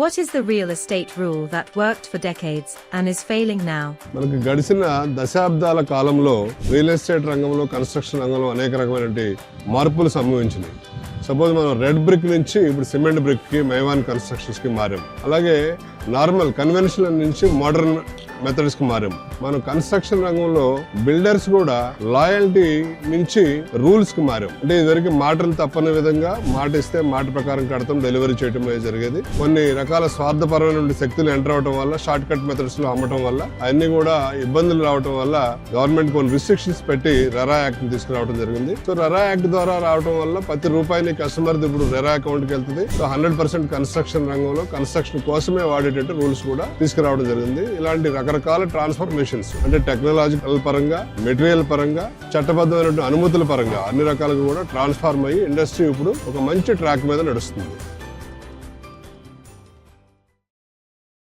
What is the real estate rule that worked for decades and is failing now? మనకి గడిచిన దశాబ్దాల కాలంలో real estate రంగంలో, construction రంగంలో అనేక రకమైనటువంటి మార్పులు సంభవించినాయి. సపోజ్ మనం రెడ్ బ్రిక్ నుంచి ఇప్పుడు సిమెంట్ బ్రిక్ కి, మైవాన్ కన్స్ట్రక్షన్స్ కి మారాం. అలాగే నార్మల్ కన్వెన్షనల్ నుంచి మోడర్న్ మెథడ్స్ కి మారాం. మనం కన్స్ట్రక్షన్ రంగంలో బిల్డర్స్ కూడా లాయల్టీ నుంచి రూల్స్ కి మారాం. అంటే ఇదివరకు మాటలు తప్పని విధంగా మాట ఇస్తే మాట ప్రకారం కడతాం, డెలివరీ చేయడం జరిగేది. కొన్ని రకాల స్వార్థపరమైన శక్తులు ఎంటర్ అవడం వల్ల, షార్ట్ కట్ మెథడ్స్ లో అమ్మటం వల్ల అన్ని కూడా ఇబ్బందులు రావడం వల్ల గవర్నమెంట్ కొన్ని రిస్ట్రిక్షన్స్ పెట్టి రెరా యాక్ట్ తీసుకురావడం జరిగింది. సో రెరా యాక్ట్ ద్వారా రావడం వల్ల ప్రతి రూపాయిని కస్టమర్ ఇప్పుడు రెరా అకౌంట్ కి వెళ్తుంది. సో 100% కన్స్ట్రక్షన్ రంగంలో కన్స్ట్రక్షన్ కోసమే వాడేటట్టు రూల్స్ కూడా తీసుకురావడం జరిగింది. ఇలాంటి రకరకాల ట్రాన్స్ఫర్మేషన్స్ అంటే టెక్నాలజికల్ పరంగా, మెటీరియల్ పరంగా, చట్టబద్ధమైన అనుమతుల పరంగా అన్ని రకాలుగా కూడా ట్రాన్స్ఫార్మ్ అయ్యి ఇండస్ట్రీ ఇప్పుడు ఒక మంచి ట్రాక్ మీద నడుస్తుంది.